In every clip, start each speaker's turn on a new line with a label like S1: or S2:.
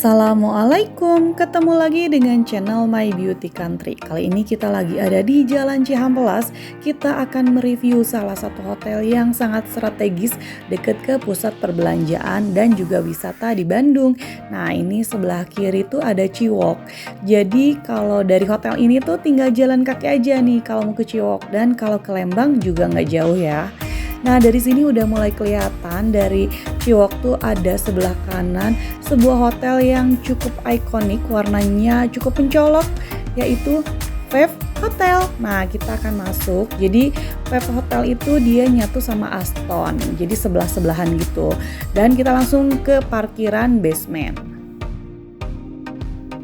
S1: Assalamualaikum, ketemu lagi dengan channel My Beauty Country. Kali ini kita lagi ada di Jalan Cihampelas. Kita akan mereview salah satu hotel yang sangat strategis dekat ke pusat perbelanjaan dan juga wisata di Bandung. Nah, ini sebelah kiri tuh ada Ciwok. Jadi kalau dari hotel ini tuh tinggal jalan kaki aja nih kalau mau ke Ciwok, dan kalau ke Lembang juga nggak jauh ya. Nah, dari sini udah mulai kelihatan dari Ciwok tuh ada sebelah kanan sebuah hotel yang cukup ikonik, warnanya cukup mencolok, yaitu Veve Hotel. Nah, kita akan masuk. Jadi Veve Hotel itu dia nyatu sama Aston, jadi sebelah-sebelahan gitu. Dan kita langsung ke parkiran basement.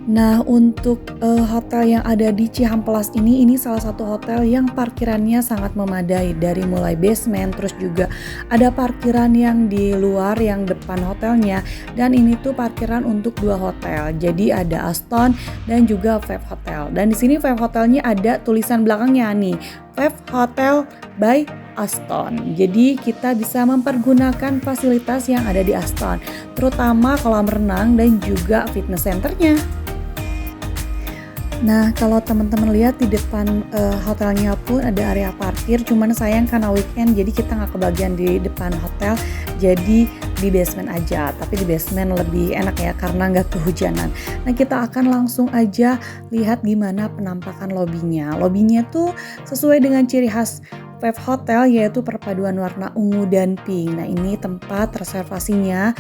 S1: Nah, untuk hotel yang ada di Cihampelas ini salah satu hotel yang parkirannya sangat memadai, dari mulai basement, terus juga ada parkiran yang di luar yang depan hotelnya, dan ini tuh parkiran untuk dua hotel. Jadi ada Aston dan juga Veve Hotel. Dan di sini Veve Hotelnya ada tulisan belakangnya nih, Veve Hotel by Aston. Jadi kita bisa mempergunakan fasilitas yang ada di Aston, terutama kolam renang dan juga fitness centernya. Nah, kalau teman-teman lihat di depan hotelnya pun ada area parkir, cuman sayang karena weekend jadi kita nggak kebagian di depan hotel, jadi di basement aja. Tapi di basement lebih enak ya karena nggak kehujanan. Nah, kita akan langsung aja lihat gimana penampakan lobinya. Lobinya tuh sesuai dengan ciri khas Veve Hotel, yaitu perpaduan warna ungu dan pink. Nah, ini tempat reservasinya.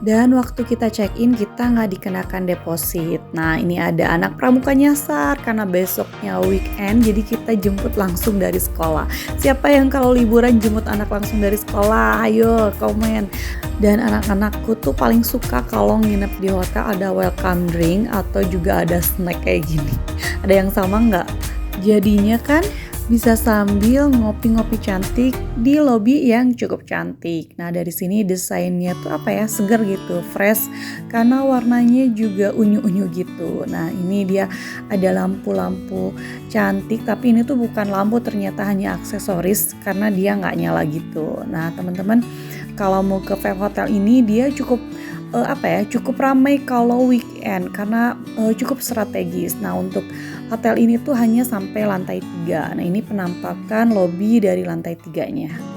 S1: Dan waktu kita check-in kita nggak dikenakan deposit. Nah, ini ada anak pramuka nyasar karena besoknya weekend, jadi kita jemput langsung dari sekolah. Siapa yang kalau liburan jemput anak langsung dari sekolah? Ayo komen. Dan anak-anakku tuh paling suka kalau nginep di hotel ada welcome drink atau juga ada snack kayak gini. Ada yang sama nggak? Jadinya kan bisa sambil ngopi-ngopi cantik di lobi yang cukup cantik. Nah, dari sini desainnya tuh seger gitu, fresh, karena warnanya juga unyu-unyu gitu. Nah, ini dia ada lampu-lampu cantik, tapi ini tuh bukan lampu, ternyata hanya aksesoris karena dia nggak nyala gitu. Nah, teman-teman kalau mau ke Veve Hotel ini dia cukup cukup ramai kalau weekend karena cukup strategis. Nah, untuk hotel ini tuh hanya sampai lantai 3. Nah, ini penampakan lobi dari lantai 3-nya.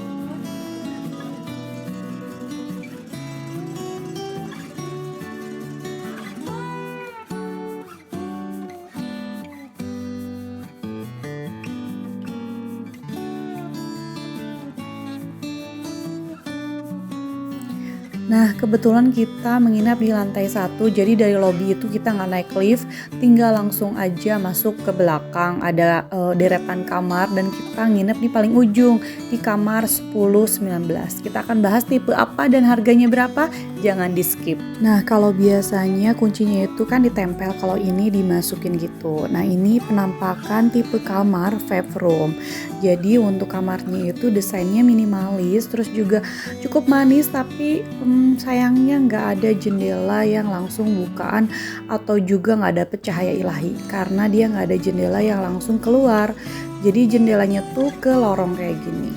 S1: Nah, kebetulan kita menginap di lantai 1, jadi dari lobi itu kita nggak naik lift, tinggal langsung aja masuk ke belakang. Ada deretan kamar dan kita nginep di paling ujung, di kamar 10-19. Kita akan bahas tipe apa dan harganya berapa, jangan di skip. Nah, kalau biasanya kuncinya itu kan ditempel, kalau ini dimasukin gitu. Nah, ini penampakan tipe kamar Veve Room. Jadi untuk kamarnya itu desainnya minimalis, terus juga cukup manis, tapi sayangnya nggak ada jendela yang langsung bukaan atau juga nggak ada cahaya ilahi karena dia nggak ada jendela yang langsung keluar. Jadi jendelanya tuh ke lorong kayak gini.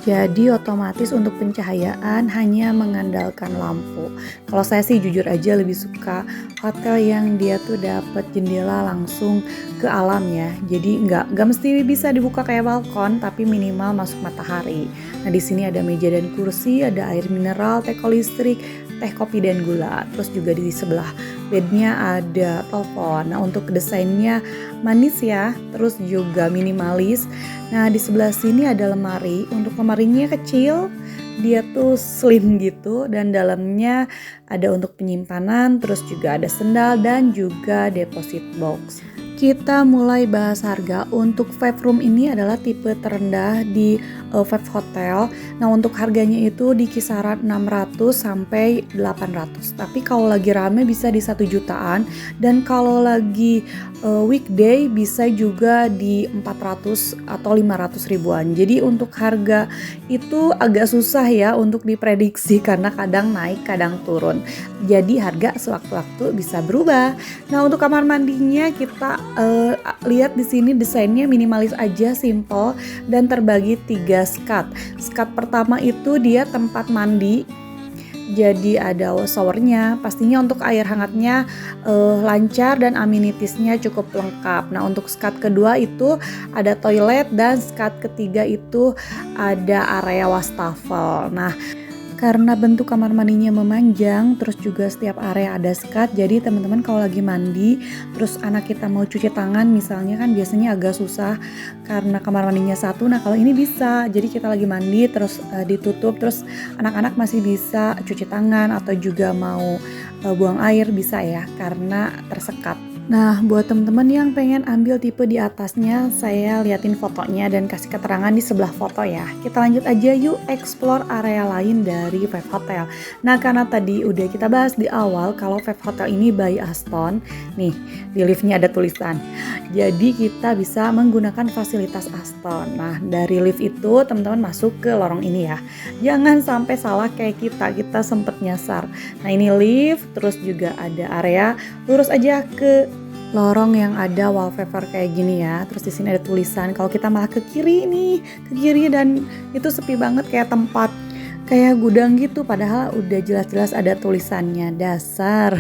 S1: Jadi otomatis untuk pencahayaan hanya mengandalkan lampu. Kalau saya sih jujur aja lebih suka hotel yang dia tuh dapat jendela langsung ke alam ya. Jadi nggak mesti bisa dibuka kayak balkon, tapi minimal masuk matahari. Nah, di sini ada meja dan kursi, ada air mineral, teko listrik, teh kopi dan gula. Terus juga di sebelah bednya ada telepon. Nah, untuk desainnya manis ya, terus juga minimalis. Nah, di sebelah sini ada lemari. Untuk lemarinya kecil, dia tuh slim gitu, dan dalamnya ada untuk penyimpanan, terus juga ada sendal dan juga deposit box. Kita mulai bahas harga. Untuk Veve Room ini adalah tipe terendah di Veve Hotel. Nah, untuk harganya itu di kisaran 600 sampai 800. Tapi kalau lagi rame bisa di 1 jutaan, dan kalau lagi weekday bisa juga di 400 atau 500 ribuan. Jadi untuk harga itu agak susah ya untuk diprediksi karena kadang naik, kadang turun. Jadi harga sewaktu-waktu bisa berubah. Nah, untuk kamar mandinya kita lihat di sini desainnya minimalis aja, simple, dan terbagi 3 skat. Skat pertama itu dia tempat mandi, jadi ada showernya. Pastinya untuk air hangatnya lancar dan amenitisnya cukup lengkap. Nah untuk skat kedua itu ada toilet dan skat ketiga itu ada area wastafel. Nah karena bentuk kamar mandinya memanjang, terus juga setiap area ada skat, jadi teman-teman kalau lagi mandi, terus anak kita mau cuci tangan misalnya kan biasanya agak susah karena kamar mandinya satu. Nah kalau ini bisa, jadi kita lagi mandi terus ditutup, terus anak-anak masih bisa cuci tangan atau juga mau buang air bisa ya, karena tersekat. Nah, buat teman-teman yang pengen ambil tipe di atasnya, saya liatin fotonya dan kasih keterangan di sebelah foto ya. Kita lanjut aja yuk explore area lain dari Five Hotel. Nah, karena tadi udah kita bahas di awal kalau Five Hotel ini by Aston, nih di liftnya ada tulisan. Jadi kita bisa menggunakan fasilitas Aston. Nah, dari lift itu teman-teman masuk ke lorong ini ya. Jangan sampai salah kayak kita sempet nyasar. Nah, ini lift, terus juga ada area, lurus aja ke lorong yang ada wallpaper kayak gini ya. Terus di sini ada tulisan. Kalau kita malah ke kiri nih, ke kiri dan itu sepi banget kayak tempat kayak gudang gitu, padahal udah jelas-jelas ada tulisannya, dasar.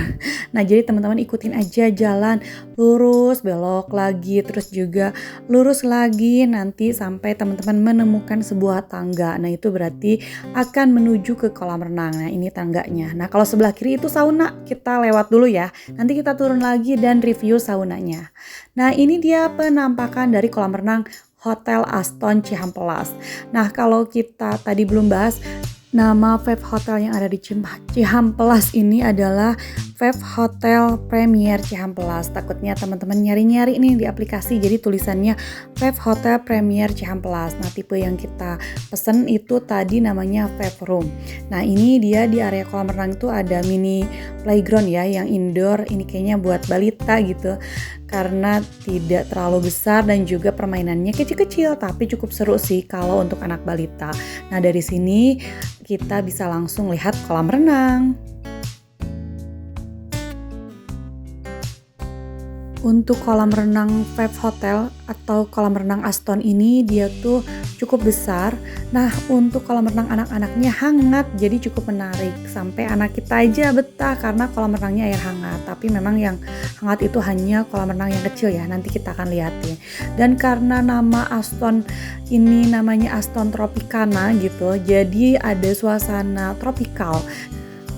S1: Nah jadi teman-teman ikutin aja jalan lurus, belok lagi, terus juga lurus lagi, nanti sampai teman-teman menemukan sebuah tangga. Nah itu berarti akan menuju ke kolam renang. Nah ini tangganya. Nah kalau sebelah kiri itu sauna, kita lewat dulu ya, nanti kita turun lagi dan review saunanya. Nah ini dia penampakan dari kolam renang Hotel Aston Cihampelas. Nah kalau kita tadi belum bahas, nama Five Hotel yang ada di Cihampelas ini adalah Five Hotel Premier Cihampelas. Takutnya teman-teman nyari-nyari nih di aplikasi, jadi tulisannya Five Hotel Premier Cihampelas. Nah tipe yang kita pesen itu tadi namanya Five Room. Nah ini dia di area kolam renang itu ada mini playground ya, yang indoor. Ini kayaknya buat balita gitu, karena tidak terlalu besar dan juga permainannya kecil-kecil, tapi cukup seru sih kalau untuk anak balita. Nah dari sini kita bisa langsung lihat kolam renang. Untuk kolam renang Five Hotel atau kolam renang Aston ini dia tuh cukup besar. Nah untuk kolam renang anak-anaknya hangat, jadi cukup menarik. Sampai anak kita aja betah karena kolam renangnya air hangat. Tapi memang yang hangat itu hanya kolam renang yang kecil ya, nanti kita akan lihatin. Dan karena nama Aston ini namanya Aston Tropicana gitu, jadi ada suasana tropikal,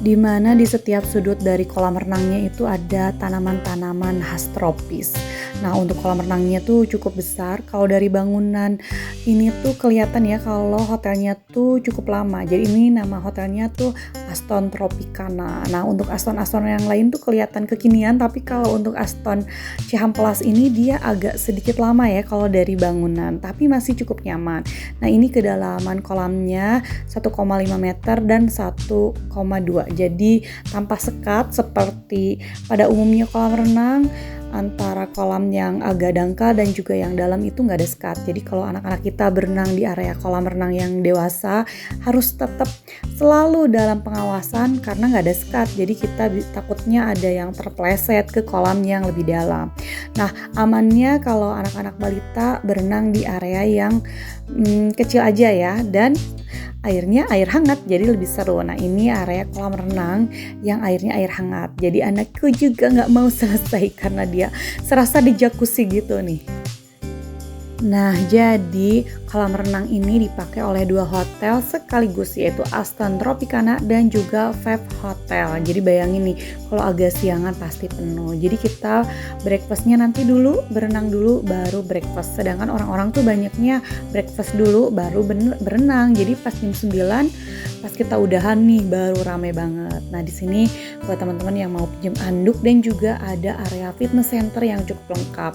S1: di mana di setiap sudut dari kolam renangnya itu ada tanaman-tanaman khas tropis. Nah untuk kolam renangnya tuh cukup besar. Kalau dari bangunan ini tuh kelihatan ya kalau hotelnya tuh cukup lama. Jadi ini nama hotelnya tuh Aston Tropicana. Nah untuk Aston-Aston yang lain tuh kelihatan kekinian, tapi kalau untuk Aston Cihampelas ini dia agak sedikit lama ya kalau dari bangunan, tapi masih cukup nyaman. Nah ini kedalaman kolamnya 1,5 meter dan 1,2. Jadi tanpa sekat seperti pada umumnya kolam renang. Antara kolam yang agak dangkal dan juga yang dalam itu nggak ada sekat. Jadi kalau anak-anak kita berenang di area kolam renang yang dewasa harus tetap selalu dalam pengawasan karena nggak ada sekat. Jadi kita takutnya ada yang terpleset ke kolam yang lebih dalam. Nah amannya kalau anak-anak balita berenang di area yang kecil aja ya, dan airnya air hangat jadi lebih seru. Nah ini area kolam renang yang airnya air hangat, jadi anakku juga nggak mau selesai karena dia serasa di jacuzzi gitu nih. Nah jadi kolam renang ini dipakai oleh dua hotel sekaligus, yaitu Aston Tropicana dan juga Five Hotel. Jadi bayangin nih kalau agak siangan pasti penuh. Jadi kita breakfastnya nanti dulu, berenang dulu baru breakfast. Sedangkan orang-orang tuh banyaknya breakfast dulu baru berenang. Jadi pas jam 9 pas kita udahan nih baru rame banget. Nah di sini buat teman-teman yang mau pinjam anduk dan juga ada area fitness center yang cukup lengkap.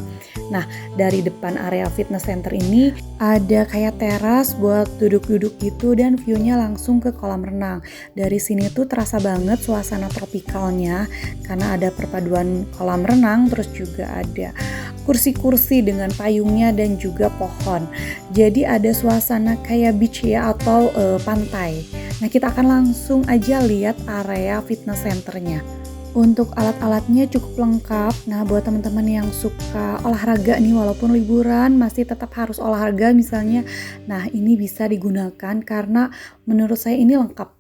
S1: Nah dari depan area fitness center ini ada kayak teras buat duduk-duduk gitu dan view-nya langsung ke kolam renang. Dari sini tuh terasa banget suasana tropikalnya karena ada perpaduan kolam renang, terus juga ada kursi-kursi dengan payungnya dan juga pohon. Jadi ada suasana kayak beach ya atau pantai. Nah kita akan langsung aja lihat area fitness centernya. Untuk alat-alatnya cukup lengkap. Nah buat teman-teman yang suka olahraga nih, walaupun liburan masih tetap harus olahraga misalnya, nah ini bisa digunakan karena menurut saya ini lengkap.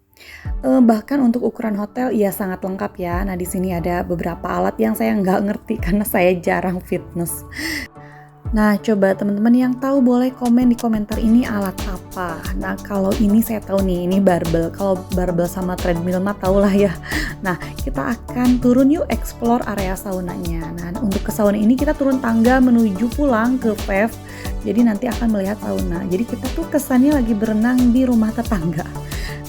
S1: Bahkan untuk ukuran hotel ya sangat lengkap ya. Nah, di sini ada beberapa alat yang saya nggak ngerti karena saya jarang fitness. Nah, coba teman-teman yang tahu boleh komen di komentar ini alat apa. Nah, kalau ini saya tahu nih, ini barbel. Kalau barbel sama treadmill mah tau lah ya. Nah, kita akan turun yuk explore area saunanya. Nah, untuk ke sauna ini kita turun tangga menuju pulang ke Vev. Jadi nanti akan melihat sauna. Jadi kita tuh kesannya lagi berenang di rumah tetangga.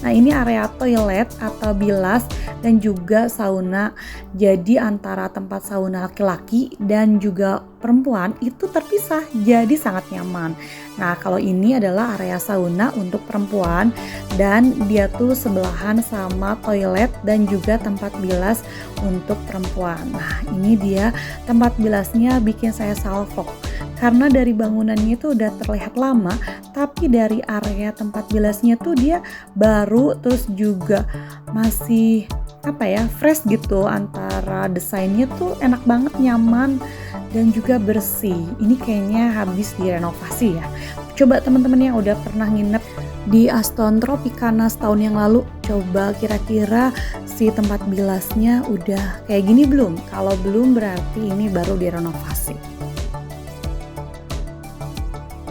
S1: Nah, ini area toilet atau bilas dan juga sauna. Jadi antara tempat sauna laki-laki dan juga perempuan itu terpisah, jadi sangat nyaman. Nah, kalau ini adalah area sauna untuk perempuan dan dia tuh sebelahan sama toilet dan juga tempat bilas untuk perempuan. Nah, ini dia tempat bilasnya bikin saya salfok. Karena dari bangunannya itu udah terlihat lama, tapi dari area tempat bilasnya tuh dia baru, terus juga masih fresh gitu, antara desainnya tuh enak banget, nyaman dan juga bersih. Ini kayaknya habis direnovasi ya. Coba teman-teman yang udah pernah nginep di Aston Tropicana setahun yang lalu, coba kira-kira si tempat bilasnya udah kayak gini belum? Kalau belum berarti ini baru direnovasi.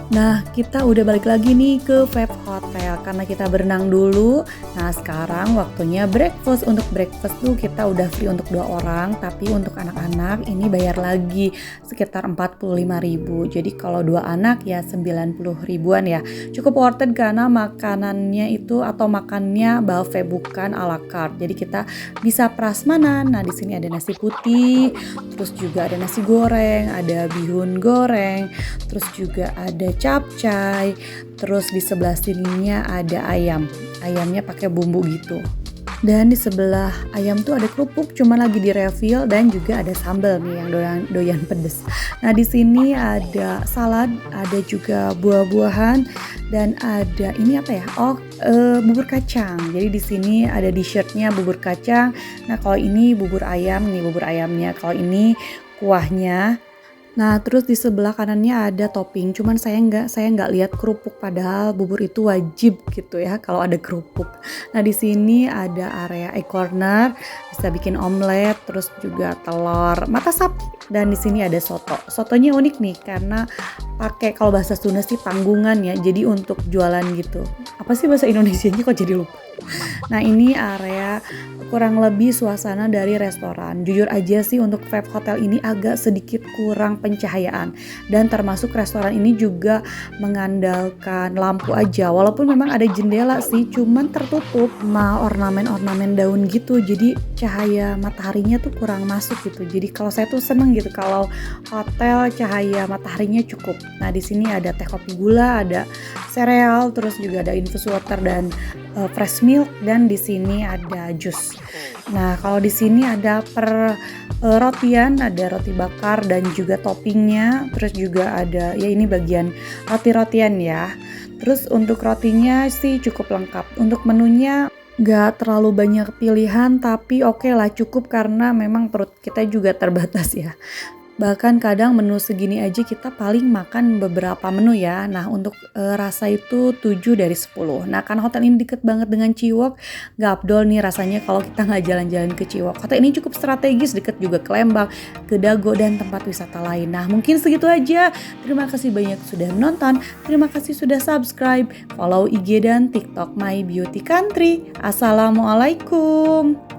S1: Nah, kita udah balik lagi nih ke Vev Hotel karena kita berenang dulu. Nah, sekarang waktunya breakfast. Untuk breakfast tuh kita udah free untuk 2 orang, tapi untuk anak-anak ini bayar lagi sekitar 45.000. Jadi kalau 2 anak ya 90 ribuan ya. Cukup worth it karena makanannya itu atau makannya buffet bukan a la carte. Jadi kita bisa prasmanan. Nah, di sini ada nasi putih, terus juga ada nasi goreng, ada bihun goreng, terus juga ada capcay, terus di sebelah sininya ada ayamnya pakai bumbu gitu, dan di sebelah ayam tuh ada kerupuk cuma lagi di refill, dan juga ada sambal nih yang doyan pedes. Nah, di sini ada salad, ada juga buah-buahan, dan ada ini bubur kacang. Jadi di sini ada dessert-nya bubur kacang. Nah, kalau ini bubur ayam nih, bubur ayamnya. Kalau ini kuahnya. Nah, terus di sebelah kanannya ada topping, cuman saya nggak lihat kerupuk, padahal bubur itu wajib gitu ya kalau ada kerupuk. Nah, di sini ada area egg corner, bisa bikin omelet, terus juga telur mata sapi, dan di sini ada soto. Sotonya unik nih karena pakai, kalau bahasa Sunda sih tanggungan ya, jadi untuk jualan gitu. Apa sih bahasa Indonesianya kok jadi lupa. Nah, ini area kurang lebih suasana dari restoran. Jujur aja sih untuk Vev Hotel ini agak sedikit kurang pencahayaan, dan termasuk restoran ini juga mengandalkan lampu aja, walaupun memang ada jendela sih, cuman tertutup sama ornamen-ornamen daun gitu, jadi cahaya mataharinya tuh kurang masuk gitu. Jadi kalau saya tuh seneng gitu kalau hotel cahaya mataharinya cukup. Nah, di sini ada teh kopi gula, ada sereal, terus juga ada infus water dan fresh milk, dan di sini ada jus. Nah, kalau di sini ada rotian, ada roti bakar dan juga toppingnya, terus juga ada ya ini bagian roti-rotian ya. Terus untuk rotinya sih cukup lengkap. Untuk menunya nggak terlalu banyak pilihan, tapi oke lah, cukup karena memang perut kita juga terbatas ya. Bahkan kadang menu segini aja kita paling makan beberapa menu ya. Nah, untuk rasa itu 7 dari 10. Nah, kan hotel ini deket banget dengan Ciwok, gak abdol nih rasanya kalau kita nggak jalan-jalan ke Ciwok. Hotel ini cukup strategis, deket juga ke Lembang, ke Dago, dan tempat wisata lain. Nah, mungkin segitu aja. Terima kasih banyak sudah menonton. Terima kasih sudah subscribe, follow IG dan TikTok My Beauty Country. Assalamualaikum.